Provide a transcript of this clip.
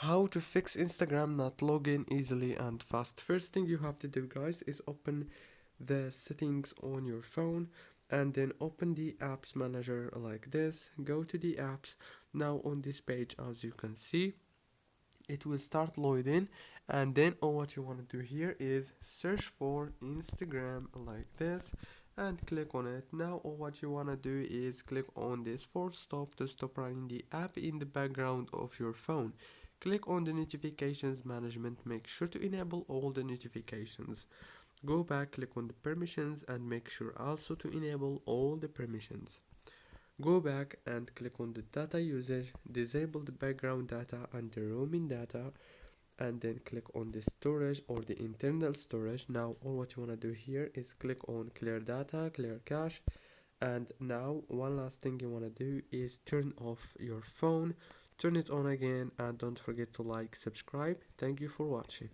How to fix Instagram not login easily and fast. First thing you have to do, guys, is open the settings on your phone and then open the apps manager like this. Go to the apps. Now on this page, as you can see, it will start loading, and then all what you want to do here is search for Instagram like this and click on it. Now all what you want to do is click on this force stop to stop running the app in the background of your phone. Click on the notifications management, make sure to enable all the notifications. Go back, click on the permissions and make sure also to enable all the permissions. Go back and click on the data usage, disable the background data and the roaming data, and then click on the storage or the internal storage. Now all what you want to do here is click on clear data, clear cache, and now one last thing you want to do is turn off your phone, turn it on again, and don't forget to like, subscribe. Thank you for watching.